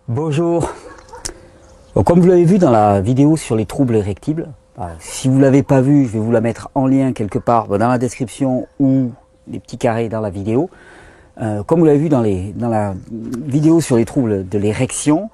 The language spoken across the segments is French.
Bonjour. Donc, comme vous l'avez vu dans la vidéo sur les troubles érectibles, si vous ne l'avez pas vu, je vais vous la mettre en lien quelque part dans la description ou les petits carrés dans la vidéo. Comme vous l'avez vu dans la vidéo sur les troubles de l'érection,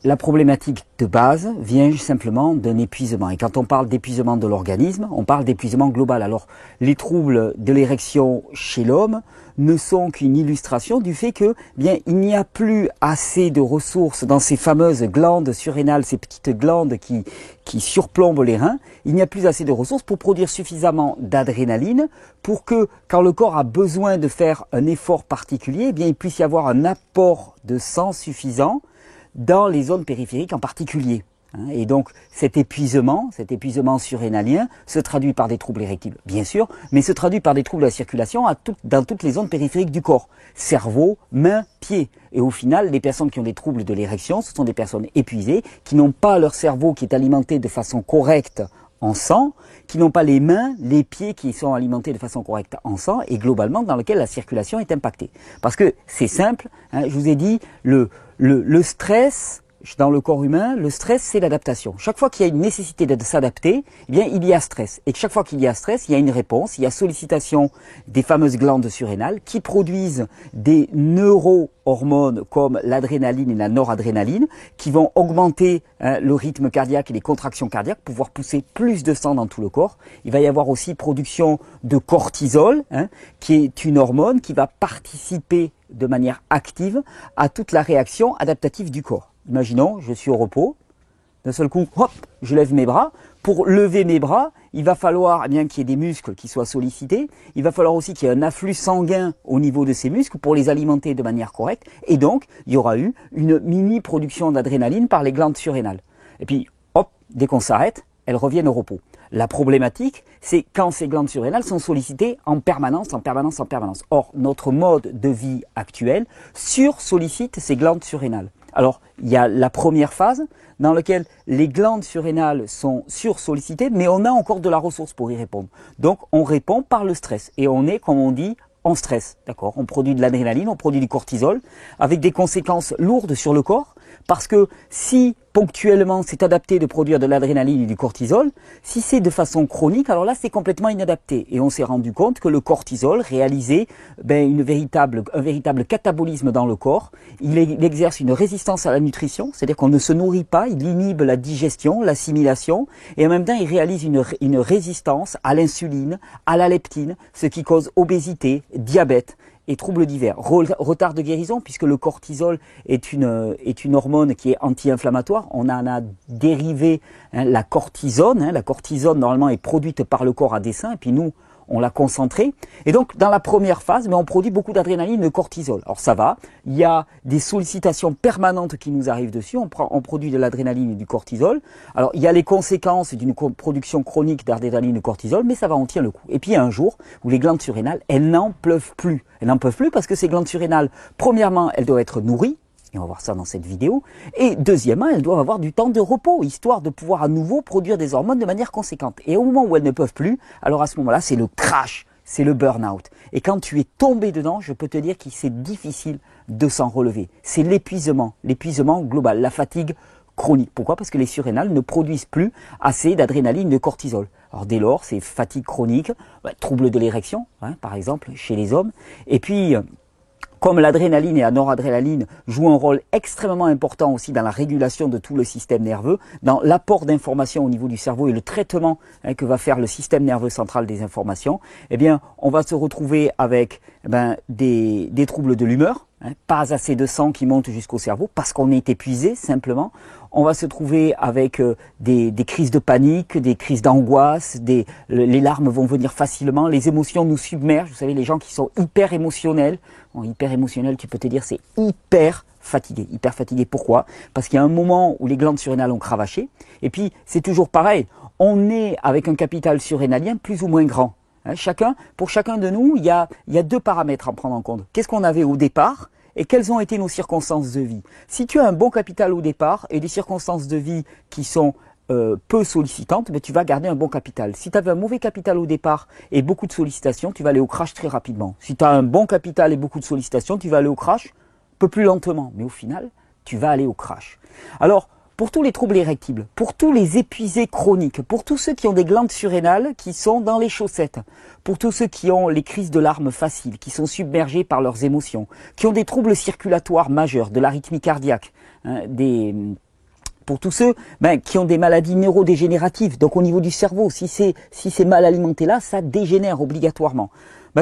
la problématique de base vient simplement d'un épuisement. Et quand on parle d'épuisement de l'organisme, on parle d'épuisement global. Alors, les troubles de l'érection chez l'homme ne sont qu'une illustration du fait que, bien, il n'y a plus assez de ressources dans ces fameuses glandes surrénales, ces petites glandes qui surplombent les reins. Il n'y a plus assez de ressources pour produire suffisamment d'adrénaline pour que, quand le corps a besoin de faire un effort particulier, eh bien, il puisse y avoir un apport de sang suffisant dans les zones périphériques en particulier. Et donc cet épuisement surrénalien se traduit par des troubles érectiles, bien sûr, mais se traduit par des troubles de la circulation dans toutes les zones périphériques du corps, cerveau, mains, pieds. Et au final, les personnes qui ont des troubles de l'érection, ce sont des personnes épuisées, qui n'ont pas leur cerveau qui est alimenté de façon correcte en sang, qui n'ont pas les mains, les pieds qui sont alimentés de façon correcte en sang, et globalement dans lequel la circulation est impactée. Parce que c'est simple, je vous ai dit, le stress dans le corps humain, le stress c'est l'adaptation. Chaque fois qu'il y a une nécessité de s'adapter, eh bien il y a stress. Et chaque fois qu'il y a stress, il y a une réponse, il y a sollicitation des fameuses glandes surrénales qui produisent des neurohormones comme l'adrénaline et la noradrénaline qui vont augmenter le rythme cardiaque et les contractions cardiaques, pouvoir pousser plus de sang dans tout le corps. Il va y avoir aussi production de cortisol, qui est une hormone qui va participer de manière active à toute la réaction adaptative du corps. Imaginons, je suis au repos, d'un seul coup, hop, je lève mes bras. Pour lever mes bras, il va falloir bien qu'il y ait des muscles qui soient sollicités. Il va falloir aussi qu'il y ait un afflux sanguin au niveau de ces muscles pour les alimenter de manière correcte. Et donc, il y aura eu une mini-production d'adrénaline par les glandes surrénales. Et puis, hop, dès qu'on s'arrête, elles reviennent au repos. La problématique, c'est quand ces glandes surrénales sont sollicitées en permanence. Or, notre mode de vie actuel sursollicite ces glandes surrénales. Alors, il y a la première phase dans laquelle les glandes surrénales sont sursollicitées, mais on a encore de la ressource pour y répondre. Donc, on répond par le stress. Et on est, comme on dit, en stress. D'accord ? On produit de l'adrénaline, on produit du cortisol, avec des conséquences lourdes sur le corps, parce que si ponctuellement c'est adapté de produire de l'adrénaline et du cortisol, si c'est de façon chronique, alors là c'est complètement inadapté. Et on s'est rendu compte que le cortisol réalisait un véritable catabolisme dans le corps. Il exerce une résistance à la nutrition, c'est-à-dire qu'on ne se nourrit pas, il inhibe la digestion, l'assimilation, et en même temps il réalise une résistance à l'insuline, à la leptine, ce qui cause obésité, diabète et troubles divers. Retard de guérison, puisque le cortisol est une hormone qui est anti-inflammatoire. On en a dérivé la cortisone. La cortisone, normalement, est produite par le corps à dessein, et puis nous, on l'a concentrée. Et donc, dans la première phase, on produit beaucoup d'adrénaline et de cortisol. Alors, ça va. Il y a des sollicitations permanentes qui nous arrivent dessus. On produit de l'adrénaline et du cortisol. Alors, il y a les conséquences d'une production chronique d'adrénaline et de cortisol, mais ça va, on tient le coup. Et puis, il y a un jour où les glandes surrénales, elles n'en peuvent plus. Elles n'en peuvent plus parce que ces glandes surrénales, premièrement, elles doivent être nourries. Et on va voir ça dans cette vidéo. Et deuxièmement, elles doivent avoir du temps de repos, histoire de pouvoir à nouveau produire des hormones de manière conséquente. Et au moment où elles ne peuvent plus, alors à ce moment-là, c'est le crash, c'est le burn-out. Et quand tu es tombé dedans, je peux te dire que c'est difficile de s'en relever. C'est l'épuisement global, la fatigue chronique. Pourquoi ? Parce que les surrénales ne produisent plus assez d'adrénaline et de cortisol. Alors dès lors, c'est fatigue chronique, troubles de l'érection, par exemple, chez les hommes. Et puis, comme l'adrénaline et la noradrénaline jouent un rôle extrêmement important aussi dans la régulation de tout le système nerveux, dans l'apport d'informations au niveau du cerveau et le traitement que va faire le système nerveux central des informations, eh bien, on va se retrouver avec des troubles de l'humeur, pas assez de sang qui monte jusqu'au cerveau parce qu'on est épuisé simplement. On va se trouver avec des crises de panique, des crises d'angoisse, les larmes vont venir facilement, les émotions nous submergent. Vous savez, les gens qui sont hyper émotionnels, tu peux te dire c'est hyper fatigué. Pourquoi ? Parce qu'il y a un moment où les glandes surrénales ont cravaché, et puis c'est toujours pareil, on est avec un capital surrénalien plus ou moins grand. Pour chacun de nous, il y a deux paramètres à prendre en compte. Qu'est-ce qu'on avait au départ et quelles ont été nos circonstances de vie. Si tu as un bon capital au départ et des circonstances de vie qui sont peu sollicitantes, tu vas garder un bon capital. Si tu avais un mauvais capital au départ et beaucoup de sollicitations, tu vas aller au crash très rapidement. Si tu as un bon capital et beaucoup de sollicitations, tu vas aller au crash peu plus lentement, mais au final, tu vas aller au crash. Alors, pour tous les troubles érectibles, pour tous les épuisés chroniques, pour tous ceux qui ont des glandes surrénales qui sont dans les chaussettes, pour tous ceux qui ont les crises de larmes faciles, qui sont submergés par leurs émotions, qui ont des troubles circulatoires majeurs, de l'arythmie cardiaque, hein, pour tous ceux qui ont des maladies neurodégénératives, donc au niveau du cerveau, si c'est mal alimenté là, ça dégénère obligatoirement.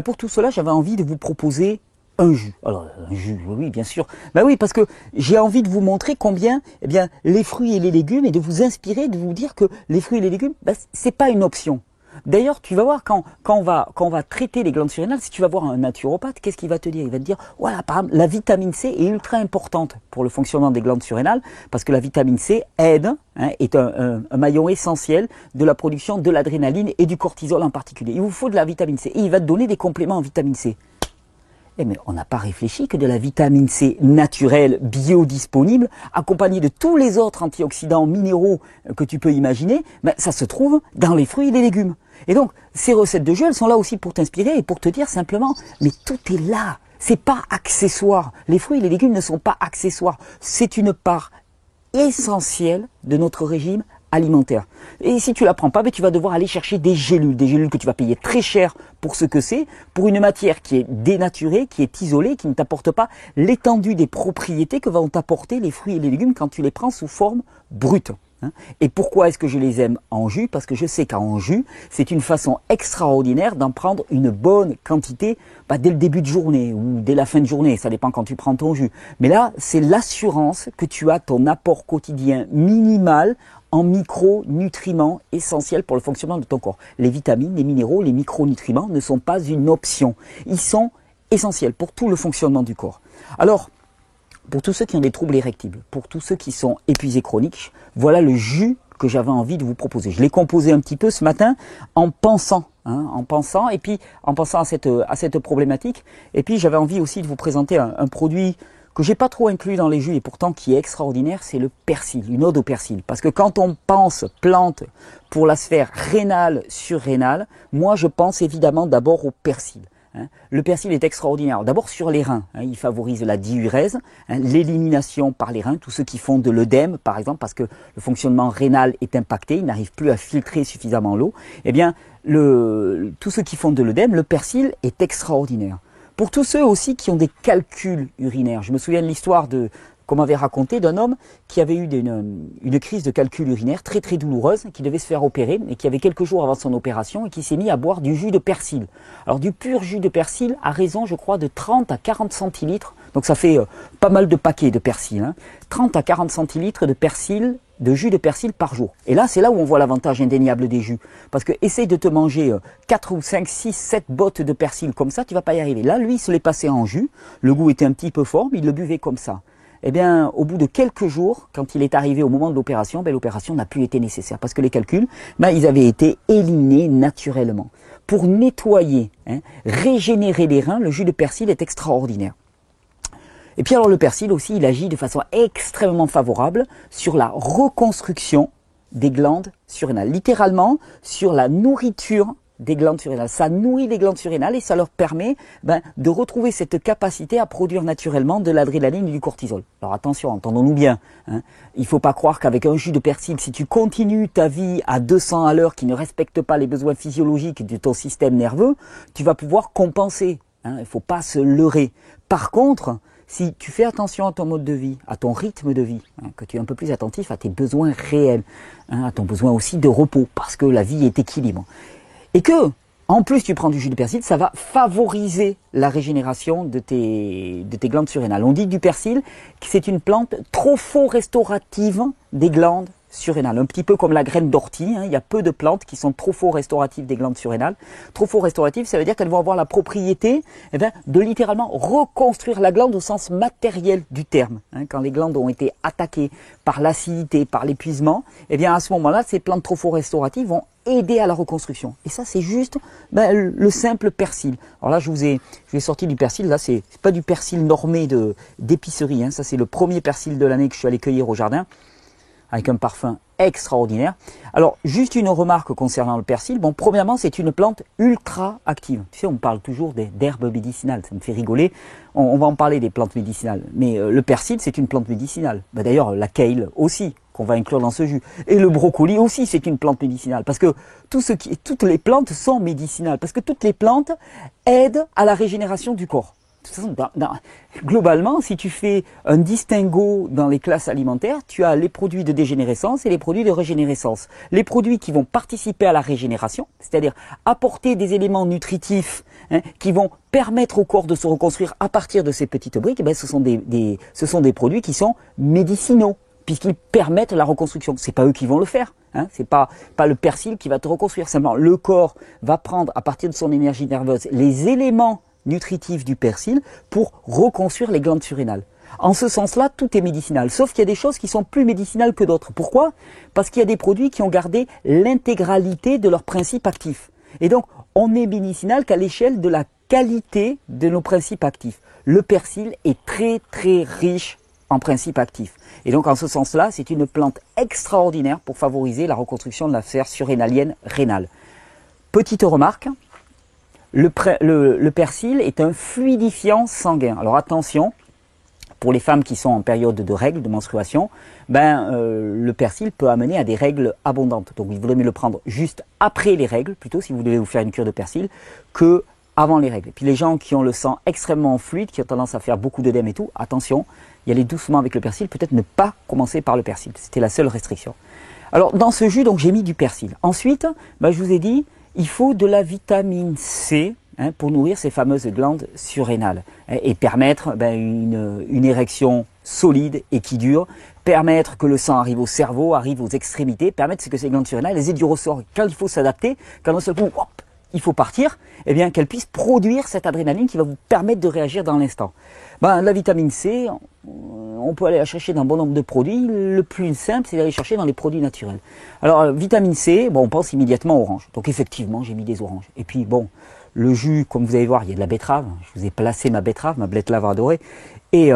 Pour tout cela, j'avais envie de vous proposer un jus. Alors, un jus, oui, bien sûr. Oui, parce que j'ai envie de vous montrer combien, les fruits et les légumes, et de vous inspirer, de vous dire que les fruits et les légumes, c'est pas une option. D'ailleurs, tu vas voir, quand on va traiter les glandes surrénales, si tu vas voir un naturopathe, qu'est-ce qu'il va te dire? Il va te dire, voilà, par exemple, la vitamine C est ultra importante pour le fonctionnement des glandes surrénales, parce que la vitamine C aide, est un maillon essentiel de la production de l'adrénaline et du cortisol en particulier. Il vous faut de la vitamine C, et il va te donner des compléments en vitamine C. Mais on n'a pas réfléchi que de la vitamine C naturelle, biodisponible, accompagnée de tous les autres antioxydants minéraux que tu peux imaginer, ça se trouve dans les fruits et les légumes. Et donc, ces recettes de jus, elles sont là aussi pour t'inspirer et pour te dire simplement, mais tout est là. C'est pas accessoire. Les fruits et les légumes ne sont pas accessoires. C'est une part essentielle de notre régime alimentaire. Et si tu la prends pas, tu vas devoir aller chercher des gélules que tu vas payer très cher pour ce que c'est, pour une matière qui est dénaturée, qui est isolée, qui ne t'apporte pas l'étendue des propriétés que vont t'apporter les fruits et les légumes quand tu les prends sous forme brute. Et pourquoi est-ce que je les aime en jus? Parce que je sais qu'en jus, c'est une façon extraordinaire d'en prendre une bonne quantité dès le début de journée ou dès la fin de journée, ça dépend quand tu prends ton jus. Mais là, c'est l'assurance que tu as ton apport quotidien minimal en micronutriments essentiels pour le fonctionnement de ton corps. Les vitamines, les minéraux, les micronutriments ne sont pas une option. Ils sont essentiels pour tout le fonctionnement du corps. Alors, pour tous ceux qui ont des troubles érectibles, pour tous ceux qui sont épuisés chroniques, voilà le jus que j'avais envie de vous proposer. Je l'ai composé un petit peu ce matin en pensant à cette problématique. Et puis j'avais envie aussi de vous présenter un produit que j'ai pas trop inclus dans les jus et pourtant qui est extraordinaire, c'est le persil, une ode au persil. Parce que quand on pense plante pour la sphère rénale surrénale, moi je pense évidemment d'abord au persil. Le persil est extraordinaire. D'abord sur les reins, il favorise la diurèse, l'élimination par les reins, tous ceux qui font de l'œdème par exemple, parce que le fonctionnement rénal est impacté, ils n'arrivent plus à filtrer suffisamment l'eau. Tous ceux qui font de l'œdème, le persil est extraordinaire. Pour tous ceux aussi qui ont des calculs urinaires, je me souviens de l'histoire qu'on m'avait raconté d'un homme qui avait eu une crise de calcul urinaire très très douloureuse, qui devait se faire opérer et qui avait quelques jours avant son opération et qui s'est mis à boire du jus de persil. Alors du pur jus de persil à raison je crois de 30 à 40 centilitres, donc ça fait pas mal de paquets de persil, 30 à 40 centilitres de jus de persil par jour. Et là, c'est là où on voit l'avantage indéniable des jus. Parce que essaye de te manger 4 ou 5, 6, 7 bottes de persil comme ça, tu vas pas y arriver. Là, lui, il se l'est passé en jus. Le goût était un petit peu fort, mais il le buvait comme ça. Au bout de quelques jours, quand il est arrivé au moment de l'opération, l'opération n'a plus été nécessaire. Parce que les calculs, ils avaient été éliminés naturellement. Pour nettoyer, régénérer les reins, le jus de persil est extraordinaire. Et puis alors le persil aussi, il agit de façon extrêmement favorable sur la reconstruction des glandes surrénales. Littéralement, sur la nourriture des glandes surrénales. Ça nourrit les glandes surrénales et ça leur permet de retrouver cette capacité à produire naturellement de l'adrénaline et du cortisol. Alors attention, entendons-nous bien. Il ne faut pas croire qu'avec un jus de persil, si tu continues ta vie à 200 à l'heure qui ne respecte pas les besoins physiologiques de ton système nerveux, tu vas pouvoir compenser. Il ne faut pas se leurrer. Par contre, si tu fais attention à ton mode de vie, à ton rythme de vie, que tu es un peu plus attentif à tes besoins réels, à ton besoin aussi de repos, parce que la vie est équilibre, et que, en plus tu prends du jus de persil, ça va favoriser la régénération de tes glandes surrénales. On dit du persil que c'est une plante tropho-restaurative des glandes surrénales, un petit peu comme la graine d'ortie, il y a peu de plantes qui sont tropho-restauratives des glandes surrénales. Tropho-restauratives, ça veut dire qu'elles vont avoir la propriété de littéralement reconstruire la glande au sens matériel du terme. Quand les glandes ont été attaquées par l'acidité, par l'épuisement, à ce moment-là, ces plantes tropho-restauratives vont aider à la reconstruction. Et ça, c'est juste le simple persil. Alors là, je vous ai sorti du persil. Là, c'est pas du persil normé d'épicerie. Ça, c'est le premier persil de l'année que je suis allé cueillir au jardin, avec un parfum extraordinaire. Alors, juste une remarque concernant le persil. Bon, premièrement, c'est une plante ultra active. Tu sais, on parle toujours d'herbes médicinales. Ça me fait rigoler. On va en parler des plantes médicinales. Mais le persil, c'est une plante médicinale. Ben, d'ailleurs, la kale aussi, qu'on va inclure dans ce jus. Et le brocoli aussi, c'est une plante médicinale. Parce que toutes les plantes sont médicinales. Parce que toutes les plantes aident à la régénération du corps. De toute façon, globalement, si tu fais un distinguo dans les classes alimentaires, tu as les produits de dégénérescence et les produits de régénérescence. Les produits qui vont participer à la régénération, c'est-à-dire apporter des éléments nutritifs qui vont permettre au corps de se reconstruire à partir de ces petites briques, ce sont des produits qui sont médicinaux, puisqu'ils permettent la reconstruction. C'est pas eux qui vont le faire. C'est pas le persil qui va te reconstruire. Simplement, le corps va prendre à partir de son énergie nerveuse les éléments nutritifs du persil pour reconstruire les glandes surrénales. En ce sens-là, tout est médicinal, sauf qu'il y a des choses qui sont plus médicinales que d'autres. Pourquoi? Parce qu'il y a des produits qui ont gardé l'intégralité de leur principe actif. Et donc, on est médicinal qu'à l'échelle de la qualité de nos principes actifs. Le persil est très très riche en principes actifs. Et donc, en ce sens-là, c'est une plante extraordinaire pour favoriser la reconstruction de la sphère surrénalienne rénale. Petite remarque, le persil est un fluidifiant sanguin. Alors attention, pour les femmes qui sont en période de règles, de menstruation, le persil peut amener à des règles abondantes. Donc il vaudrait mieux le prendre juste après les règles, plutôt si vous devez vous faire une cure de persil, que avant les règles. Et puis les gens qui ont le sang extrêmement fluide, qui ont tendance à faire beaucoup d'œdème et tout, attention, y aller doucement avec le persil, peut-être ne pas commencer par le persil. C'était la seule restriction. Alors dans ce jus, donc j'ai mis du persil. Ensuite, je vous ai dit, il faut de la vitamine C pour nourrir ces fameuses glandes surrénales et permettre une érection solide et qui dure, permettre que le sang arrive au cerveau, arrive aux extrémités, permettre que ces glandes surrénales elles aient du ressort. Quand il faut s'adapter, quand d'un seul coup, il faut partir, qu'elles puissent produire cette adrénaline qui va vous permettre de réagir dans l'instant. La vitamine C, on peut aller la chercher dans un bon nombre de produits. Le plus simple, c'est d'aller chercher dans les produits naturels. Alors, vitamine C, on pense immédiatement orange. Donc effectivement, j'ai mis des oranges. Et puis le jus, comme vous allez voir, il y a de la betterave. Je vous ai placé ma betterave, ma betterave adorée. Et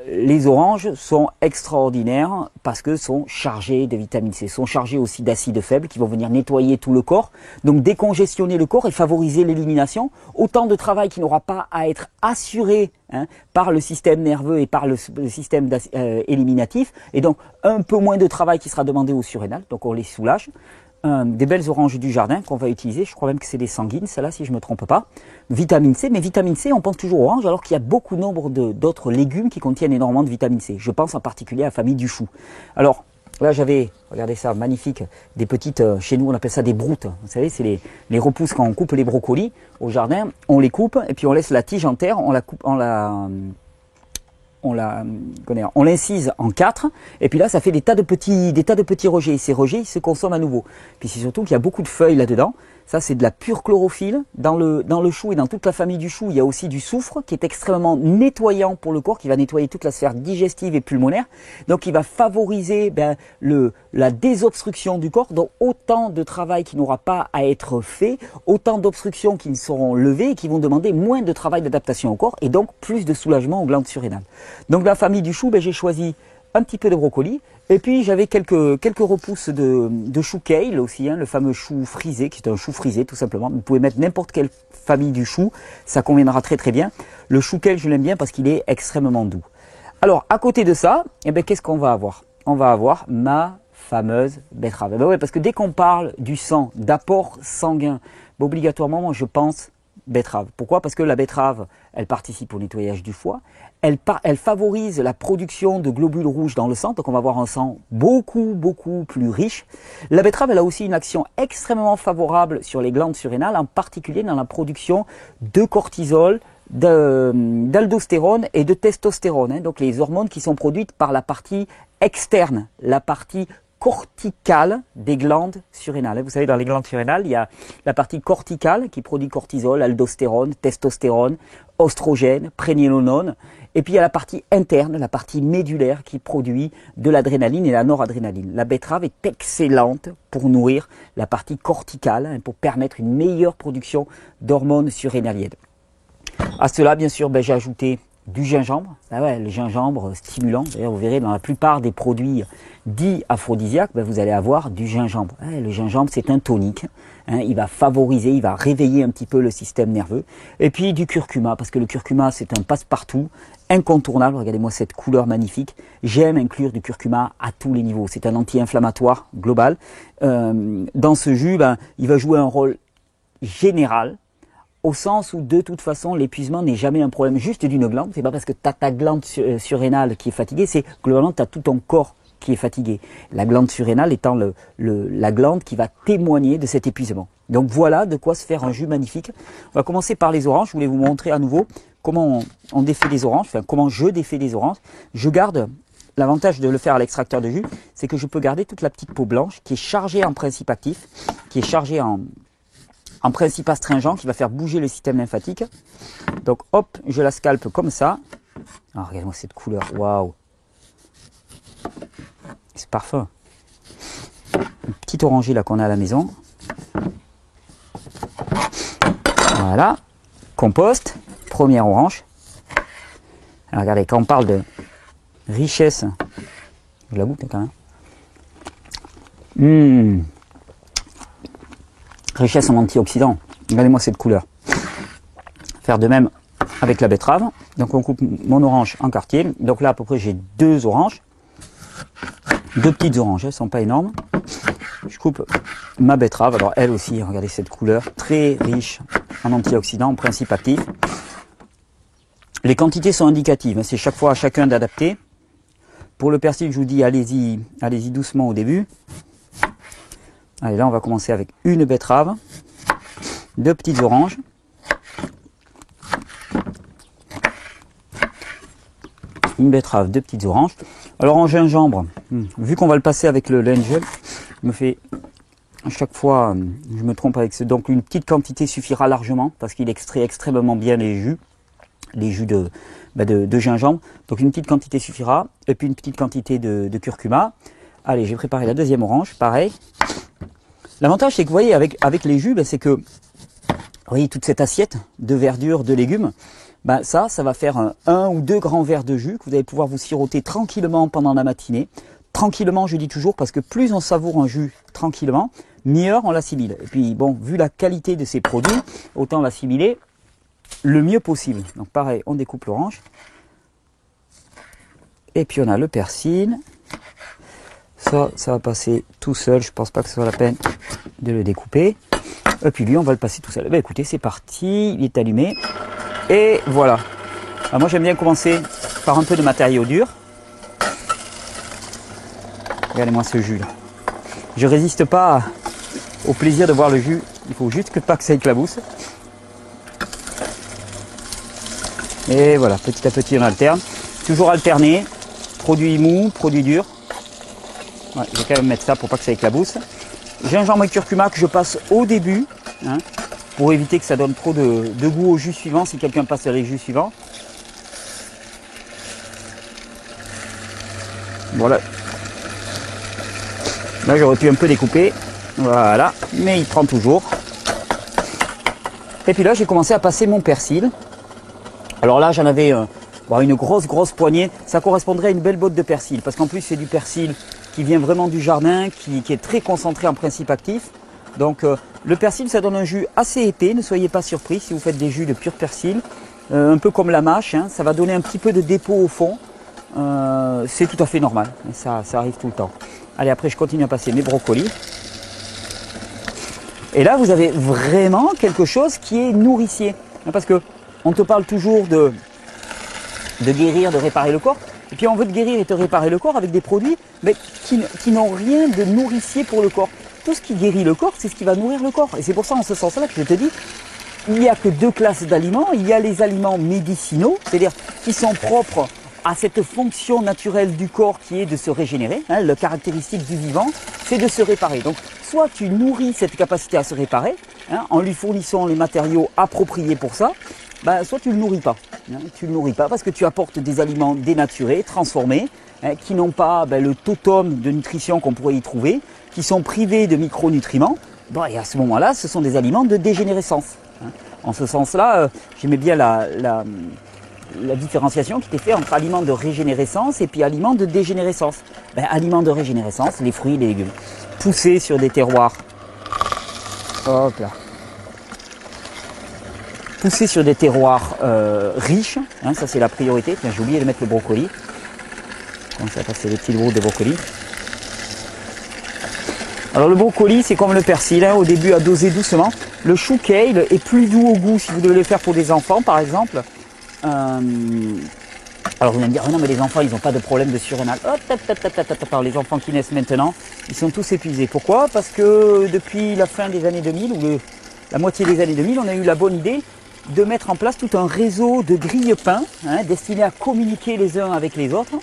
les oranges sont extraordinaires parce que sont chargées de vitamine C, sont chargées aussi d'acides faibles qui vont venir nettoyer tout le corps, donc décongestionner le corps et favoriser l'élimination. Autant de travail qui n'aura pas à être assuré par le système nerveux et par le système éliminatif, et donc un peu moins de travail qui sera demandé aux surrénales, donc on les soulage. Des belles oranges du jardin qu'on va utiliser, je crois même que c'est des sanguines, celle-là si je ne me trompe pas. Vitamine C, mais vitamine C on pense toujours orange alors qu'il y a beaucoup nombre d'autres légumes qui contiennent énormément de vitamine C. Je pense en particulier à la famille du chou. Alors là j'avais, regardez ça, magnifique, des petites, chez nous on appelle ça des broutes. Vous savez, c'est les repousses quand on coupe les brocolis au jardin, on les coupe et puis on laisse la tige en terre, on l'incise en 4 et puis là ça fait des tas de petits rejets et ces rejets ils se consomment à nouveau. Puis c'est surtout qu'il y a beaucoup de feuilles là-dedans. Ça c'est de la pure chlorophylle. Dans le chou et dans toute la famille du chou, il y a aussi du soufre qui est extrêmement nettoyant pour le corps, qui va nettoyer toute la sphère digestive et pulmonaire. Donc il va favoriser la désobstruction du corps, donc autant de travail qui n'aura pas à être fait, autant d'obstructions qui seront levées et qui vont demander moins de travail d'adaptation au corps et donc plus de soulagement aux glandes surrénales. Donc dans la famille du chou, j'ai choisi un petit peu de brocoli et puis j'avais quelques repousses de chou kale aussi, le fameux chou frisé qui est un chou frisé tout simplement. Vous pouvez mettre n'importe quelle famille du chou, ça conviendra très très bien. Le chou kale je l'aime bien parce qu'il est extrêmement doux. Alors à côté de ça, qu'est-ce qu'on va avoir? On va avoir ma fameuse betterave. Parce que dès qu'on parle du sang, d'apport sanguin, obligatoirement moi je pense betterave. Pourquoi? Parce que la betterave, elle participe au nettoyage du foie, elle favorise la production de globules rouges dans le sang, donc on va avoir un sang beaucoup plus riche. La betterave, elle a aussi une action extrêmement favorable sur les glandes surrénales, en particulier dans la production de cortisol, d'aldostérone et de testostérone, donc les hormones qui sont produites par la partie externe, la partie corticale des glandes surrénales. Vous savez, dans les glandes surrénales, il y a la partie corticale qui produit cortisol, aldostérone, testostérone, oestrogène, prégnénolone. Et puis il y a la partie interne, la partie médulaire qui produit de l'adrénaline et la noradrénaline. La betterave est excellente pour nourrir la partie corticale, pour permettre une meilleure production d'hormones surrénaliennes. À cela, bien sûr, j'ai ajouté du gingembre. Ah ouais, le gingembre stimulant. D'ailleurs, vous verrez dans la plupart des produits dits aphrodisiaques, ben, vous allez avoir du gingembre. Ouais, le gingembre, c'est un tonique. Hein, il va favoriser, il va réveiller un petit peu le système nerveux. Et puis du curcuma, parce que le curcuma, c'est un passe-partout incontournable. Regardez-moi cette couleur magnifique. J'aime inclure du curcuma à tous les niveaux. C'est un anti-inflammatoire global. Dans ce jus, ben, il va jouer un rôle général, au sens où de toute façon l'épuisement n'est jamais un problème juste d'une glande. C'est pas parce que tu as ta glande surrénale qui est fatiguée, c'est globalement tu as tout ton corps qui est fatigué. La glande surrénale étant la glande qui va témoigner de cet épuisement. Donc voilà de quoi se faire un jus magnifique. On va commencer par les oranges. Je voulais vous montrer à nouveau comment on défait des oranges, enfin comment je défais des oranges. Je garde, l'avantage de le faire à l'extracteur de jus, c'est que je peux garder toute la petite peau blanche qui est chargée en principe actif, qui est chargée en principe astringent, qui va faire bouger le système lymphatique. Donc hop, je la scalpe comme ça. Oh, regardez-moi cette couleur, waouh! C'est parfum. Une petite orangée là qu'on a à la maison. Voilà. Compost, première orange. Alors regardez, quand on parle de richesse, je la goûte quand même. Richesse en antioxydants. Regardez-moi cette couleur. Faire de même avec la betterave. Donc on coupe mon orange en quartier. Donc là à peu près j'ai 2 oranges. 2 petites oranges, elles ne sont pas énormes. Je coupe ma betterave. Alors elle aussi, regardez cette couleur. Très riche en antioxydants, en principe actif. Les quantités sont indicatives. C'est chaque fois à chacun d'adapter. Pour le persil, je vous dis allez-y doucement au début. Allez, là on va commencer avec une betterave, 2 petites oranges, une betterave, 2 petites oranges. Alors en gingembre, vu qu'on va le passer avec le L'Angel, me fait à chaque fois, je me trompe avec ce, donc une petite quantité suffira largement parce qu'il extrait extrêmement bien les jus de gingembre. Donc une petite quantité suffira et puis une petite quantité de curcuma. Allez, j'ai préparé la deuxième orange, pareil. L'avantage, c'est que vous voyez, avec les jus, c'est que, vous voyez, toute cette assiette de verdure, de légumes, ça va faire un ou 2 grands verres de jus que vous allez pouvoir vous siroter tranquillement pendant la matinée. Tranquillement, je dis toujours, parce que plus on savoure un jus tranquillement, mieux on l'assimile. Et puis, bon, vu la qualité de ces produits, autant l'assimiler le mieux possible. Donc, pareil, on découpe l'orange. Et puis, on a le persil. Ça va passer tout seul. Je pense pas que ce soit la peine de le découper. Et puis lui, on va le passer tout seul. Eh bien, écoutez, c'est parti. Il est allumé. Et voilà. Alors, moi, j'aime bien commencer par un peu de matériau dur. Regardez-moi ce jus là. Je résiste pas au plaisir de voir le jus. Il faut juste que pas que ça éclabousse. Et voilà, petit à petit, on alterne. Toujours alterner. Produit mou, produit dur. Ouais, je vais quand même mettre ça pour pas que ça éclabousse. Gingembre et curcuma que je passe au début, hein, pour éviter que ça donne trop de goût au jus suivant, si quelqu'un passe les jus suivants. Voilà. Là j'aurais pu un peu découper. Voilà. Mais il prend toujours. Et puis là j'ai commencé à passer mon persil. Alors là j'en avais une grosse poignée. Ça correspondrait à une belle botte de persil. Parce qu'en plus c'est du persil qui vient vraiment du jardin, qui est très concentré en principe actif. Donc le persil, ça donne un jus assez épais, ne soyez pas surpris si vous faites des jus de pur persil. Un peu comme la mâche, hein, ça va donner un petit peu de dépôt au fond. C'est tout à fait normal, ça arrive tout le temps. Allez, après je continue à passer mes brocolis. Et là vous avez vraiment quelque chose qui est nourricier. Parce que on te parle toujours de guérir, de réparer le corps. Et puis on veut te guérir et te réparer le corps avec des produits mais qui n'ont rien de nourricier pour le corps. Tout ce qui guérit le corps, c'est ce qui va nourrir le corps. Et c'est pour ça, en ce sens-là, que je te dis, il n'y a que 2 classes d'aliments. Il y a les aliments médicinaux, c'est-à-dire qui sont propres à cette fonction naturelle du corps qui est de se régénérer. Hein, la caractéristique du vivant, c'est de se réparer. Donc, soit tu nourris cette capacité à se réparer, hein, en lui fournissant les matériaux appropriés pour ça, soit tu ne le nourris pas. Hein, tu ne le nourris pas parce que tu apportes des aliments dénaturés, transformés, hein, qui n'ont pas le totum de nutrition qu'on pourrait y trouver, qui sont privés de micronutriments. Bon, et à ce moment-là, ce sont des aliments de dégénérescence. Hein. En ce sens-là, j'aimais bien la différenciation qui était faite entre aliments de régénérescence et puis aliments de dégénérescence. Ben, aliments de régénérescence, les fruits et les légumes. Poussés sur des terroirs. Hop là. Poussés sur des terroirs riches, hein, ça c'est la priorité. Tiens, j'ai oublié de mettre le brocoli. Donc ça passer les petites broutes de brocoli. Alors le brocoli, c'est comme le persil, hein, au début à doser doucement. Le chou kale est plus doux au goût si vous devez le faire pour des enfants, par exemple. Alors vous allez me dire, oh non mais les enfants, ils n'ont pas de problème de surrénal. Alors les enfants qui naissent maintenant, ils sont tous épuisés. Pourquoi? Parce que depuis la fin des années 2000, ou la moitié des années 2000, on a eu la bonne idée de mettre en place tout un réseau de grille-pains, hein, destinés à communiquer les uns avec les autres.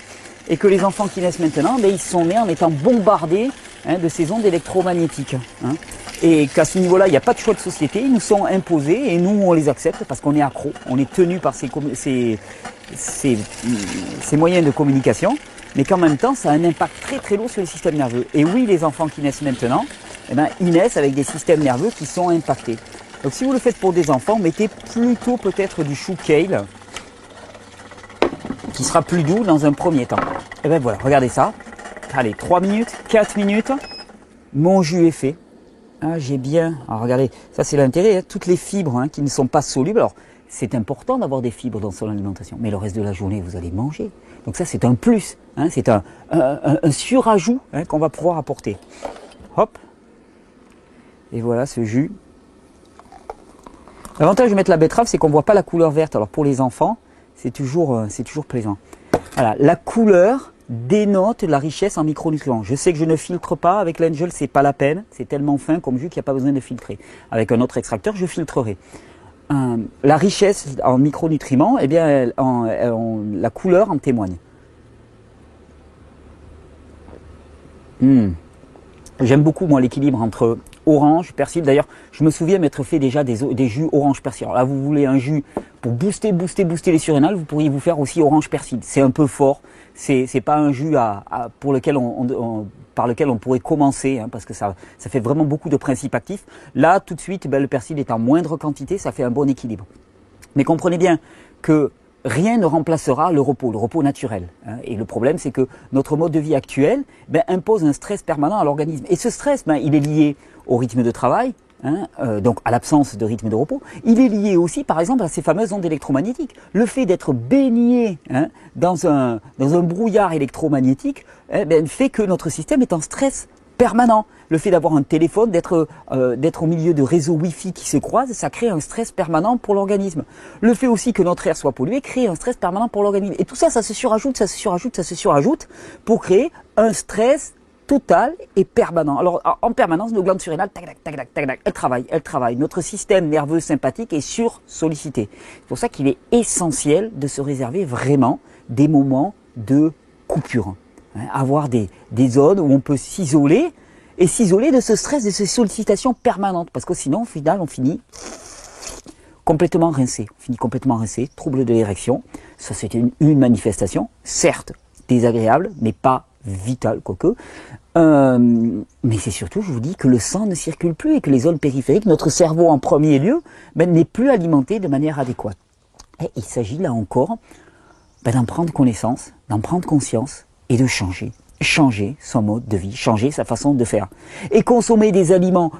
Et que les enfants qui naissent maintenant, ben, ils sont nés en étant bombardés, hein, de ces ondes électromagnétiques. Hein. Et qu'à ce niveau-là, il n'y a pas de choix de société, ils nous sont imposés et nous, on les accepte parce qu'on est accro, on est tenu par ces moyens de communication, mais qu'en même temps, ça a un impact très très lourd sur le système nerveux. Et oui, les enfants qui naissent maintenant, eh ben, ils naissent avec des systèmes nerveux qui sont impactés. Donc si vous le faites pour des enfants, mettez plutôt peut-être du chou kale, qui sera plus doux dans un premier temps. Et ben voilà, regardez ça. Allez, 3 minutes, 4 minutes, mon jus est fait. Ah, j'ai bien... Alors regardez, ça c'est l'intérêt, hein, toutes les fibres, hein, qui ne sont pas solubles. Alors, c'est important d'avoir des fibres dans son alimentation, mais le reste de la journée, vous allez manger. Donc ça, c'est un plus, hein, c'est un surajout, hein, qu'on va pouvoir apporter. Hop. Et voilà ce jus. L'avantage de mettre la betterave, c'est qu'on ne voit pas la couleur verte. Alors pour les enfants, c'est toujours plaisant. Voilà, la couleur dénote la richesse en micronutriments. Je sais que je ne filtre pas avec l'Angel, c'est pas la peine, c'est tellement fin comme jus qu'il n'y a pas besoin de filtrer. Avec un autre extracteur, je filtrerai. La richesse en micronutriments, eh bien, la couleur en témoigne. J'aime beaucoup, moi, l'équilibre entre orange, persil. D'ailleurs, je me souviens m'être fait déjà des jus orange persil. Alors là, vous voulez un jus pour booster les surrénales, vous pourriez vous faire aussi orange persil. C'est un peu fort. C'est pas un jus par lequel on pourrait commencer, hein, parce que ça fait vraiment beaucoup de principes actifs. Là, tout de suite, ben, le persil est en moindre quantité, ça fait un bon équilibre. Mais comprenez bien que rien ne remplacera le repos naturel. Hein. Et le problème, c'est que notre mode de vie actuel, ben, impose un stress permanent à l'organisme. Et ce stress, ben, il est lié au rythme de travail, hein, donc à l'absence de rythme de repos. Il est lié aussi, par exemple, à ces fameuses ondes électromagnétiques. Le fait d'être baigné, hein, dans un brouillard électromagnétique, ben, fait que notre système est en stress permanent. Le fait d'avoir un téléphone, d'être au milieu de réseaux Wi-Fi qui se croisent, ça crée un stress permanent pour l'organisme. Le fait aussi que notre air soit pollué crée un stress permanent pour l'organisme. Et tout ça, ça se surajoute pour créer un stress total et permanent. Alors, en permanence, nos glandes surrénales, elles travaillent. Notre système nerveux sympathique est sursollicité. C'est pour ça qu'il est essentiel de se réserver vraiment des moments de coupure. Hein, avoir des zones où on peut s'isoler, et s'isoler de ce stress, de ces sollicitations permanentes. Parce que sinon, au final, on finit complètement rincé. Trouble de l'érection. Ça, c'est une manifestation, certes désagréable, mais pas vitale, quoique. Mais c'est surtout, je vous dis, que le sang ne circule plus et que les zones périphériques, notre cerveau en premier lieu, ben, n'est plus alimenté de manière adéquate. Et il s'agit là encore ben, d'en prendre connaissance, d'en prendre conscience et de changer son mode de vie, changer sa façon de faire. Et consommer des aliments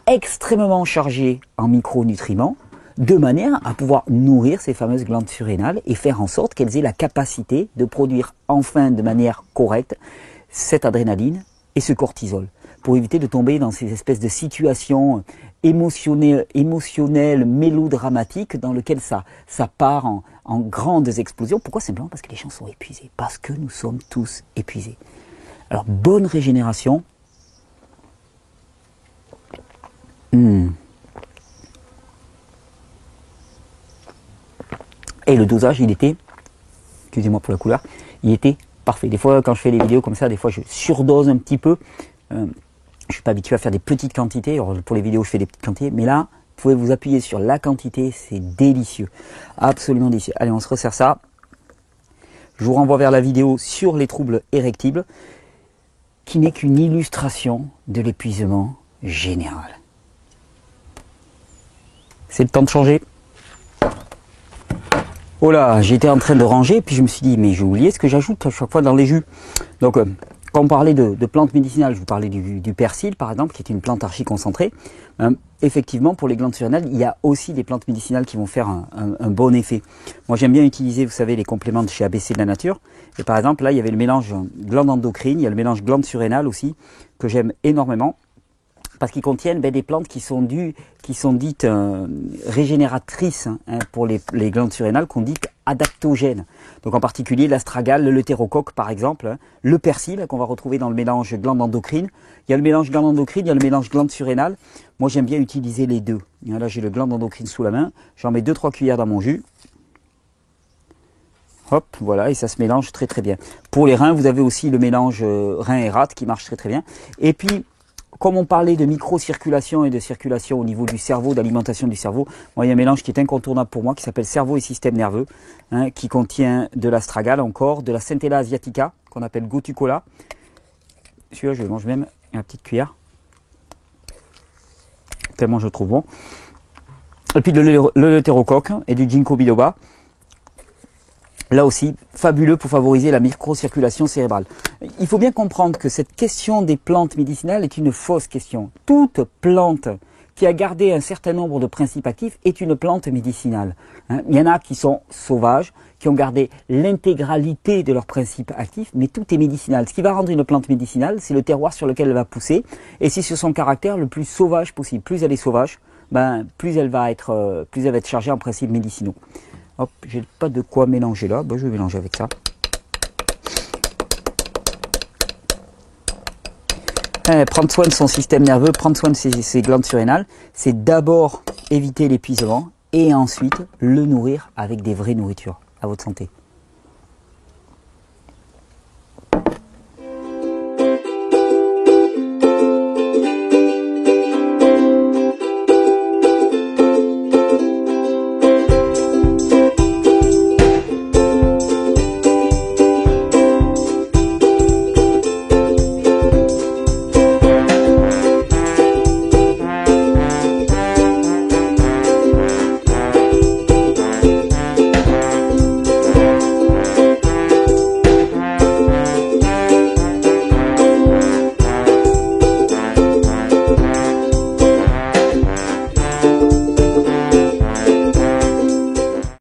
extrêmement chargés en micronutriments, de manière à pouvoir nourrir ces fameuses glandes surrénales et faire en sorte qu'elles aient la capacité de produire enfin de manière correcte cette adrénaline et ce cortisol, pour éviter de tomber dans ces espèces de situations émotionnelles, mélodramatiques, dans lesquelles ça part en grandes explosions. Pourquoi? Simplement parce que les gens sont épuisés, parce que nous sommes tous épuisés. Alors, bonne régénération. Et le dosage, il était, excusez-moi pour la couleur, il était parfait. Des fois, quand je fais des vidéos comme ça, des fois je surdose un petit peu. Je suis pas habitué à faire des petites quantités. Alors, pour les vidéos, je fais des petites quantités. Mais là, vous pouvez vous appuyer sur la quantité. C'est délicieux. Absolument délicieux. Allez, on se resserre ça. Je vous renvoie vers la vidéo sur les troubles érectibles, qui n'est qu'une illustration de l'épuisement général. C'est le temps de changer. Oh là, j'étais en train de ranger, puis je me suis dit, mais j'ai oublié ce que j'ajoute à chaque fois dans les jus. Donc, quand on parlait de plantes médicinales, je vous parlais du persil, par exemple, qui est une plante archi-concentrée. Effectivement, pour les glandes surrénales, il y a aussi des plantes médicinales qui vont faire un bon effet. Moi, j'aime bien utiliser, vous savez, les compléments de chez ABC de la Nature. Et par exemple, là, il y avait le mélange glande endocrine, il y a le mélange glande surrénale aussi, que j'aime énormément. Parce qu'ils contiennent des plantes qui sont dites régénératrices pour les glandes surrénales, qu'on dit adaptogènes. Donc en particulier l'astragale, le leutérocoque par exemple, le persil qu'on va retrouver dans le mélange glande endocrine. Il y a le mélange glande endocrine, il y a le mélange glande surrénale. Moi j'aime bien utiliser les deux. Là j'ai le glande endocrine sous la main, j'en mets 2-3 cuillères dans mon jus. Hop, voilà, et ça se mélange très très bien. Pour les reins, vous avez aussi le mélange rein et rate qui marche très très bien. Et puis, comme on parlait de microcirculation et de circulation au niveau du cerveau, d'alimentation du cerveau, moi, il y a un mélange qui est incontournable pour moi, qui s'appelle cerveau et système nerveux, qui contient de l'astragale encore, de la Centella asiatica, qu'on appelle gotucola. Celui-là, je le mange même à la petite cuillère, tellement je le trouve bon. Et puis le leutérocoque et du ginkgo biloba. Là aussi, fabuleux pour favoriser la microcirculation cérébrale. Il faut bien comprendre que cette question des plantes médicinales est une fausse question. Toute plante qui a gardé un certain nombre de principes actifs est une plante médicinale. Il y en a qui sont sauvages, qui ont gardé l'intégralité de leurs principes actifs, mais tout est médicinal. Ce qui va rendre une plante médicinale, c'est le terroir sur lequel elle va pousser, et c'est sur son caractère le plus sauvage possible. Plus elle est sauvage, plus elle va être chargée en principes médicinaux. Hop, j'ai pas de quoi mélanger là, je vais mélanger avec ça. Prendre soin de son système nerveux, prendre soin de ses glandes surrénales, c'est d'abord éviter l'épuisement et ensuite le nourrir avec des vraies nourritures. À votre santé.